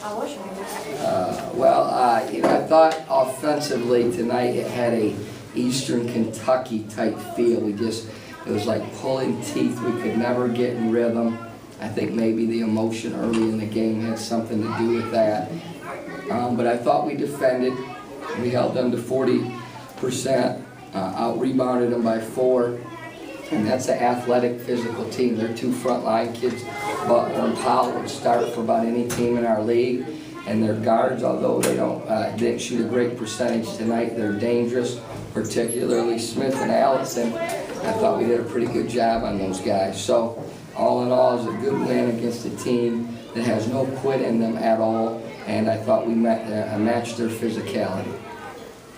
I thought offensively tonight it had a Eastern Kentucky type feel. It was like pulling teeth. We could never get in rhythm. I think maybe the emotion early in the game had something to do with that. But I thought we defended. We held them to 40%, out-rebounded them by 4. And that's an athletic, physical team. They're 2 frontline kids, Butler and Powell, would start for about any team in our league. And their guards, although they didn't shoot a great percentage tonight, they're dangerous, particularly Smith and Allison. I thought we did a pretty good job on those guys. So all in all, it was a good win against a team that has no quit in them at all. And I thought we matched their physicality.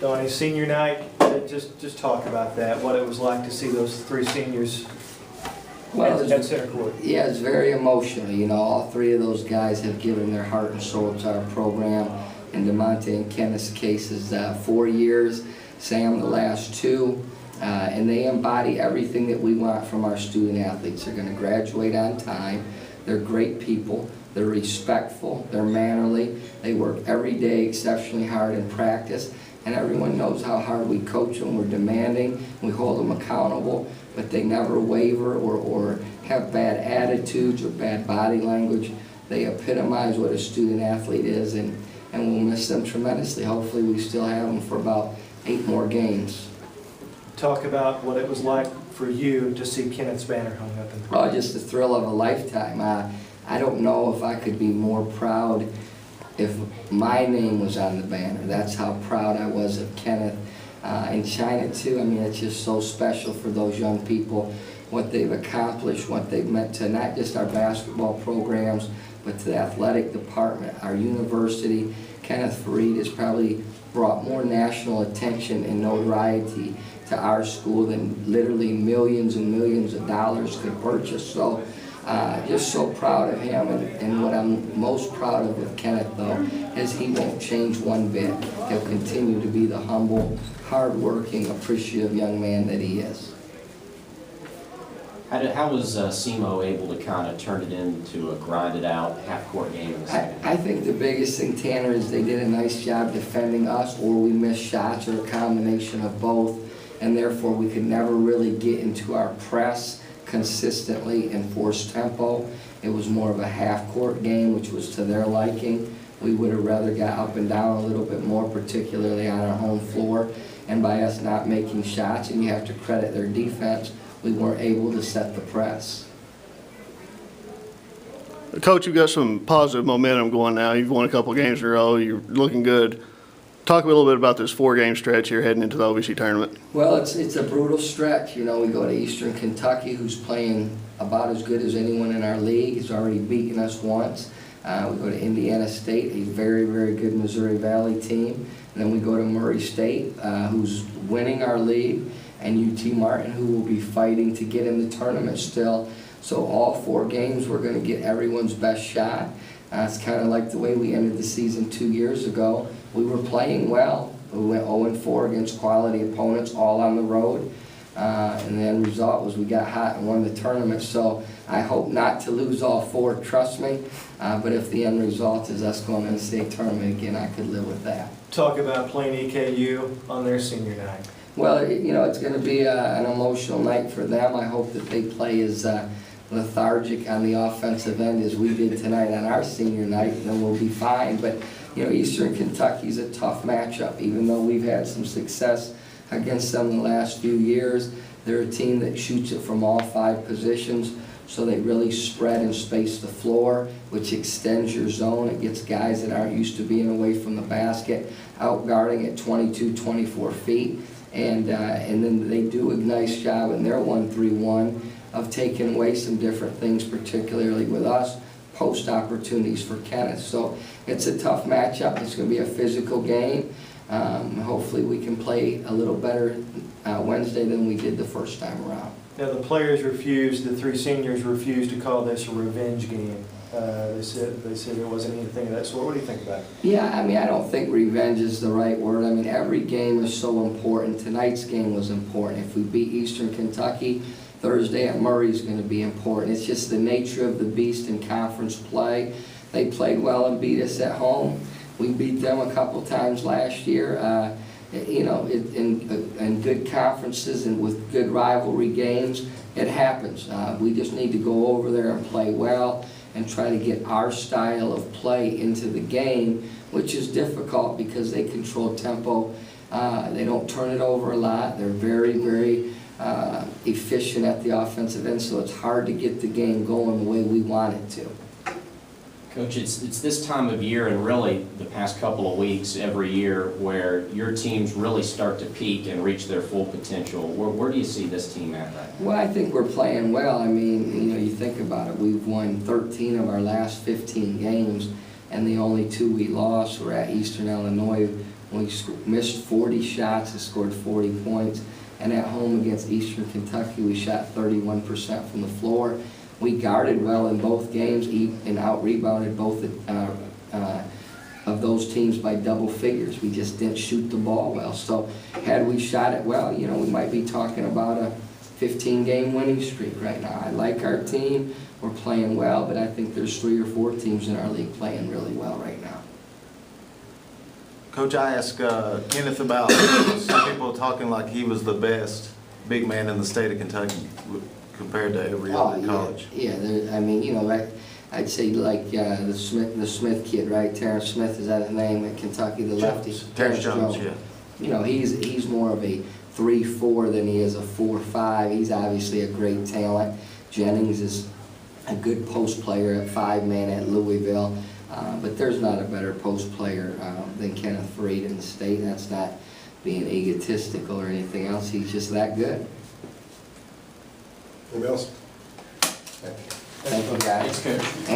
Donnie, senior night, just talk about that, what it was like to see those 3 seniors at center court. Yeah, it's very emotional. You know, all 3 of those guys have given their heart and soul to our program. In DeMonte and Kenneth's cases, 4 years, Sam the last 2. And they embody everything that we want from our student athletes. They're going to graduate on time. They're great people. They're respectful. They're mannerly. They work every day exceptionally hard in practice. And everyone knows how hard we coach them. We're demanding. We hold them accountable. But they never waver or have bad attitudes or bad body language. They epitomize what a student athlete is. And we'll miss them tremendously. Hopefully we still have them for about 8 more games. Talk about what it was like for you to see Kenneth's banner hung up in the Oh, just the thrill of a lifetime. I don't know if I could be more proud if my name was on the banner. That's how proud I was of Kenneth. In China too, I mean, it's just so special for those young people, what they've accomplished, what they've meant to not just our basketball programs, but to the athletic department, our university. Kenneth Fareed has probably brought more national attention and notoriety to our school than literally millions and millions of dollars could purchase. So just so proud of him, and what I'm most proud of with Kenneth though is he won't change one bit. He'll continue to be the humble, hard-working, appreciative young man that he is. How was SEMO able to kind of turn it into a grinded-out half-court game in the second? I think the biggest thing, Tanner, is they did a nice job defending us, or we missed shots, or a combination of both, and therefore we could never really get into our press consistently and force tempo. It was more of a half-court game, which was to their liking. We would have rather got up and down a little bit more, particularly on our home floor, and by us not making shots, and you have to credit their defense, we weren't able to set the press. Coach, you've got some positive momentum going now. You've won a couple games in a row. You're looking good. Talk a little bit about this 4-game stretch here heading into the OVC tournament. Well, it's a brutal stretch. You know, we go to Eastern Kentucky, who's playing about as good as anyone in our league. He's already beaten us once. We go to Indiana State, a very, very good Missouri Valley team. And then we go to Murray State, who's winning our league, and UT Martin, who will be fighting to get in the tournament still. So all 4 games, we're going to get everyone's best shot. It's kind of like the way we ended the season 2 years ago. We were playing well. We went 0-4 against quality opponents, all on the road. And the end result was we got hot and won the tournament. So I hope not to lose all 4, trust me. But if the end result is us going to the state tournament again, I could live with that. Talk about playing EKU on their senior night. Well, you know, it's going to be an emotional night for them. I hope that they play as lethargic on the offensive end as we did tonight on our senior night, and then we'll be fine. But, you know, Eastern Kentucky's a tough matchup. Even though we've had some success against them the last few years, they're a team that shoots it from all 5 positions, so they really spread and space the floor, which extends your zone. It gets guys that aren't used to being away from the basket out guarding at 22, 24 feet. And then they do a nice job in their 1-3-1 of taking away some different things, particularly with us, post opportunities for Kenneth. So it's a tough matchup. It's going to be a physical game. Hopefully we can play a little better Wednesday than we did the first time around. Now the players refused, the 3 seniors refused to call this a revenge game. They said it wasn't anything of that sort. What do you think about it? Yeah, I mean, I don't think revenge is the right word. I mean, every game is so important. Tonight's game was important. If we beat Eastern Kentucky, Thursday at Murray is going to be important. It's just the nature of the beast in conference play They played well and beat us at home. We beat them a couple times last year. You know, in good conferences and with good rivalry games, it happens. We just need to go over there and play well and try to get our style of play into the game, which is difficult because they control tempo. They don't turn it over a lot. They're very, very efficient at the offensive end, so it's hard to get the game going the way we want it to. Coach, it's this time of year and really the past couple of weeks every year where your teams really start to peak and reach their full potential. Where do you see this team at right now? Well, I think we're playing well. I mean, you know, you think about it. We've won 13 of our last 15 games, and the only 2 we lost were at Eastern Illinois. We missed 40 shots and scored 40 points. And at home against Eastern Kentucky, we shot 31% from the floor. We guarded well in both games and out-rebounded both of those teams by double figures. We just didn't shoot the ball well. So had we shot it well, you know, we might be talking about a 15-game winning streak right now. I like our team. We're playing well, but I think there's 3 or 4 teams in our league playing really well right now. Coach, I asked Kenneth about some people talking like he was the best big man in the state of Kentucky compared to every other college. Yeah, I mean, you know, I'd say like the Smith kid, right? Terrence Smith, is that his name at Kentucky, the lefty? Terrence Jones, yeah. You know, he's more of a 3-4 than he is a 4-5. He's obviously a great talent. Jennings is a good post player at 5-man at Louisville. But there's not a better post player than Kenneth Freed in the state. That's not being egotistical or anything else. He's just that good. Anybody else? Thank you, guys. Thanks, Coach.